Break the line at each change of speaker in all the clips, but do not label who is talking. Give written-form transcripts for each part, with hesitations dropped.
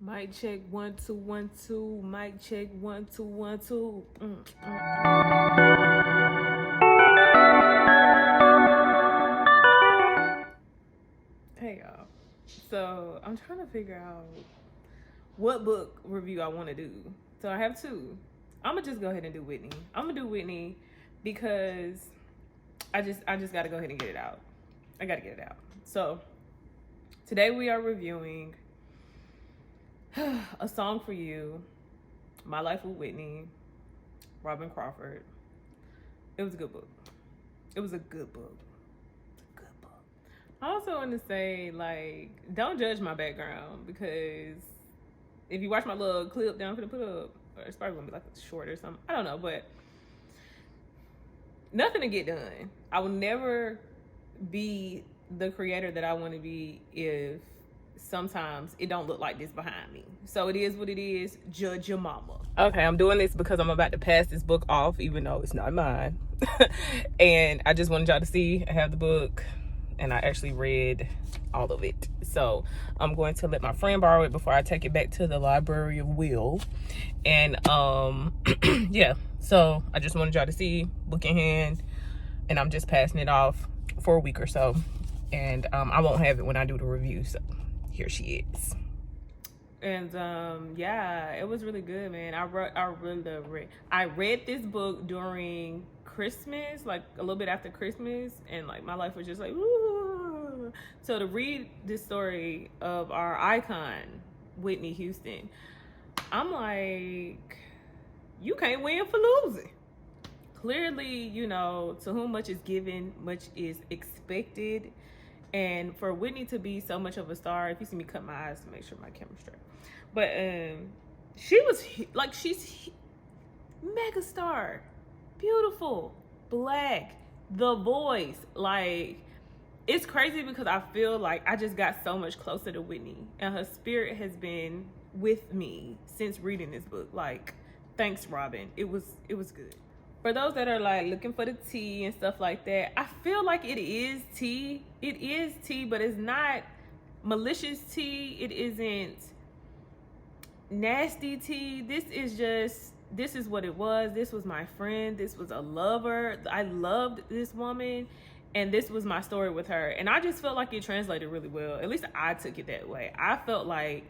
Mic check 1 2 1 2. Mic check 1 2 1 2. Hey y'all. So I'm trying to figure out what book review I want to do. So I have two. I'm gonna just go ahead and do Whitney. I'm gonna do Whitney because I just gotta go ahead and get it out. I gotta get it out. So today we are reviewing A Song for You, My Life with Whitney, Robin Crawford. It was a good book. It was a good book. Good book. I also want to say, like, don't judge my background, because if you watch my little clip that I'm gonna put up, or it's probably gonna be like short or something. I don't know, but nothing to get done. I will never be the creator that I want to be if sometimes it don't look like this behind me. So it is what it is. Judge your mama. Okay, I'm doing this because I'm about to pass this book off, even though it's not mine. And I just wanted y'all to see I have the book, and I actually read all of it. So I'm going to let my friend borrow it before I take it back to the Library of Will. And yeah, so I just wanted y'all to see, book in hand, and I'm just passing it off for a week or so. And I won't have it when I do the review, so here she is. And yeah, it was really good, man. I read this book during Christmas, like a little bit after Christmas, and like my life was just like, ooh. So to read this story of our icon, Whitney Houston, I'm like, you can't win for losing. Clearly, you know, to whom much is given, much is expected. And for Whitney to be so much of a star, if you see me cut my eyes to make sure my camera's straight, but she was like, she's mega star, beautiful, black, the voice. Like, it's crazy because I feel like I just got so much closer to Whitney, and her spirit has been with me since reading this book. Like, thanks, Robin. It was good. For those that are like looking for the tea and stuff like that, I feel like it is tea. It is tea, but it's not malicious tea. It isn't nasty tea. This is what it was. This was my friend. This was a lover. I loved this woman, and this was my story with her. And I just felt like it translated really well. At least I took it that way. I felt like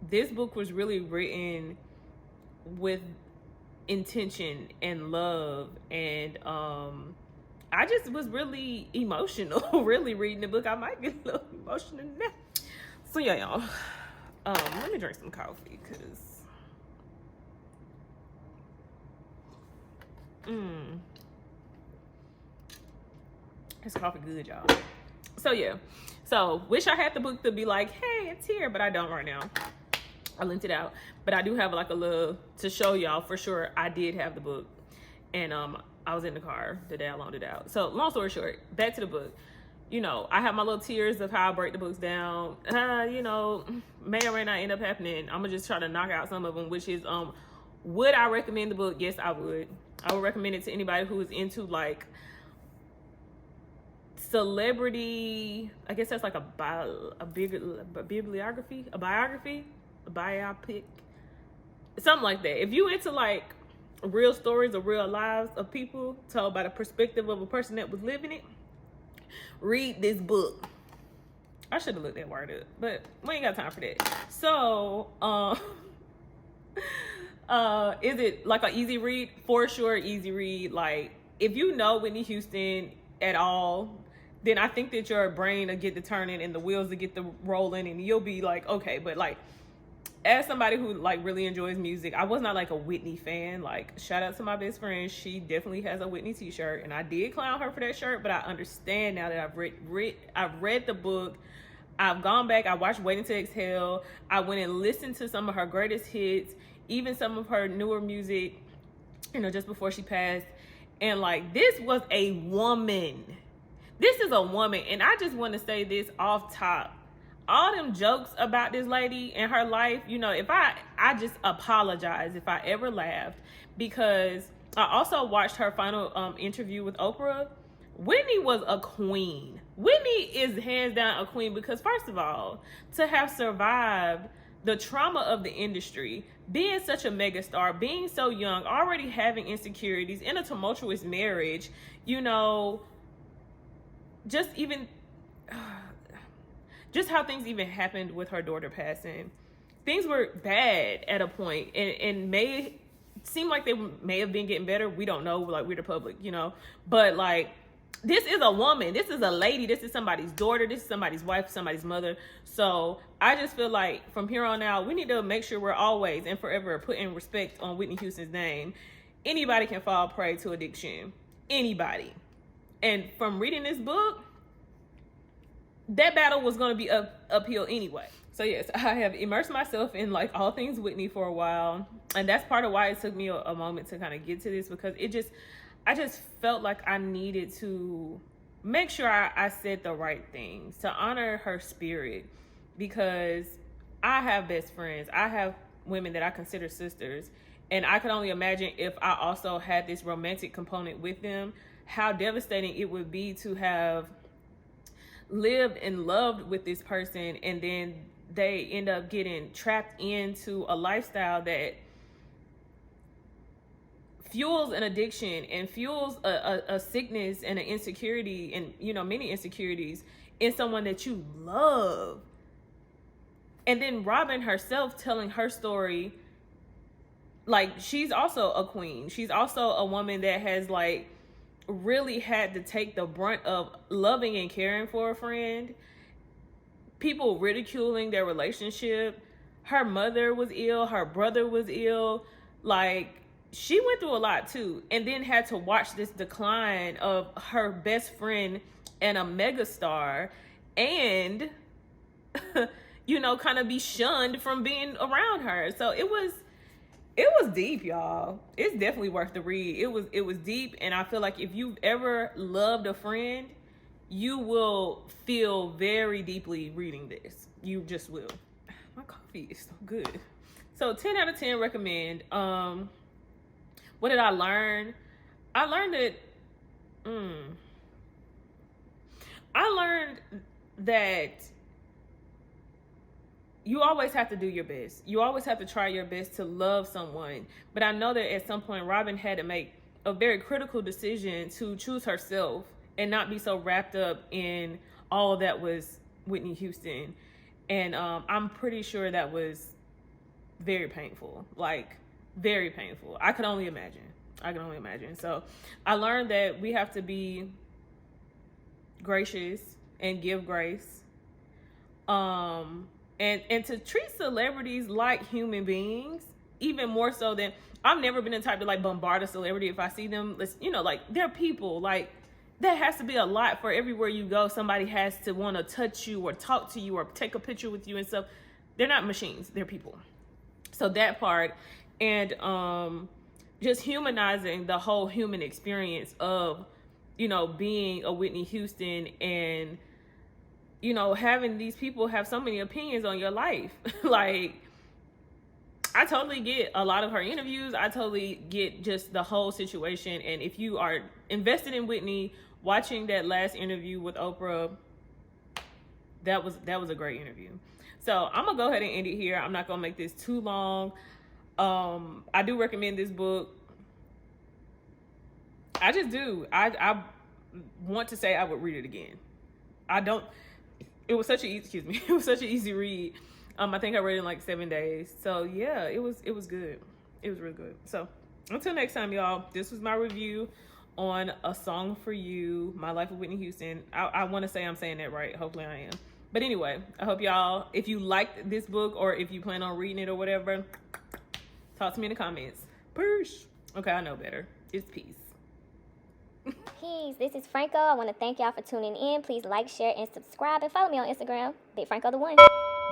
this book was really written with intention and love, and I just was really emotional really reading the book. I might get a little emotional now. So yeah, y'all, let me drink some coffee, because this coffee good, y'all. So yeah, so wish I had the book to be like, hey, it's here, but I don't right now. I lent it out, but I do have like a little to show y'all for sure. I did have the book, and I was in the car the day I loaned it out. So long story short, back to the book. You know, I have my little tiers of how I break the books down. You know, may or may not end up happening. I'm gonna just try to knock out some of them, which is would I recommend the book? Yes, I would. I would recommend it to anybody who is into like celebrity. I guess that's like a bibliography, a biography, a biopic, something like that. If you into like real stories or real lives of people told by the perspective of a person that was living it, read this book. I should have looked that word up, but we ain't got time for that. So is it like an easy read? For sure, easy read. Like, if you know Whitney Houston at all, then I think that your brain will get to turning and the wheels will get to rolling, and you'll be like, okay. But like, as somebody who like really enjoys music, I was not like a Whitney fan. Like, shout out to my best friend, she definitely has a Whitney t-shirt, and I did clown her for that shirt, but I understand now that I've read the book. I've gone back, I watched Waiting to Exhale, I went and listened to some of her greatest hits, even some of her newer music, you know, just before she passed. And like, this was a woman. This is a woman. And I just want to say this off top. All them jokes about this lady and her life, you know, if I just apologize if I ever laughed, because I also watched her final interview with Oprah. Whitney was a queen. Whitney is hands down a queen, because first of all, to have survived the trauma of the industry, being such a megastar, being so young, already having insecurities, in a tumultuous marriage, you know, just even just how things even happened with her daughter passing. Things were bad at a point, and may seem like they may have been getting better. We don't know, like, we're the public, you know, but like, this is a woman, this is a lady, this is somebody's daughter, this is somebody's wife, somebody's mother. So I just feel like from here on out, we need to make sure we're always and forever putting respect on Whitney Houston's name. Anybody can fall prey to addiction, anybody. And from reading this book, that battle was going to be uphill anyway. So yes, I have immersed myself in like all things Whitney for a while, and that's part of why it took me a moment to kind of get to this, because I just felt like I needed to make sure I said the right things to honor her spirit, because I have best friends, I have women that I consider sisters, and I could only imagine if I also had this romantic component with them, how devastating it would be to have lived and loved with this person, and then they end up getting trapped into a lifestyle that fuels an addiction and fuels a sickness and an insecurity, and, you know, many insecurities in someone that you love. And then Robin herself telling her story, like, she's also a queen. She's also a woman that has like really had to take the brunt of loving and caring for a friend, people ridiculing their relationship. Her mother was ill, her brother was ill, like, she went through a lot too, and then had to watch this decline of her best friend and a megastar, and you know, kind of be shunned from being around her. So it was deep, y'all. It's definitely worth the read. It was deep, and I feel like if you've ever loved a friend, you will feel very deeply reading this. You just will. My coffee is so good. So 10 out of 10 recommend. What did I learn? I learned that you always have to do your best. You always have to try your best to love someone. But I know that at some point Robin had to make a very critical decision to choose herself and not be so wrapped up in all that was Whitney Houston. And I'm pretty sure that was very painful. Like, very painful. I can only imagine. So I learned that we have to be gracious and give grace. And to treat celebrities like human beings, even more so than, I've never been the type to like bombard a celebrity if I see them. You know, like, they're people. Like, that has to be a lot for everywhere you go. Somebody has to want to touch you or talk to you or take a picture with you and stuff. They're not machines. They're people. So that part, and just humanizing the whole human experience of, you know, being a Whitney Houston, and, you know, having these people have so many opinions on your life. Like, I totally get a lot of her interviews. I totally get just the whole situation. And if you are invested in Whitney, watching that last interview with Oprah, that was a great interview. So I'm gonna go ahead and end it here. I'm not gonna make this too long. I do recommend this book. I just do. I want to say I would read it again. I don't. It was such an easy. It was such an easy read. I think I read it in like 7 days. So yeah, it was good. It was really good. So until next time, y'all. This was my review on A Song for You, My Life with Whitney Houston. I want to say I'm saying that right. Hopefully I am. But anyway, I hope y'all, if you liked this book or if you plan on reading it or whatever, talk to me in the comments. Peace. Okay, I know better. It's peace.
Peace. This is Franco. I want to thank y'all for tuning in. Please like, share, and subscribe, and follow me on Instagram, Big Franco the One.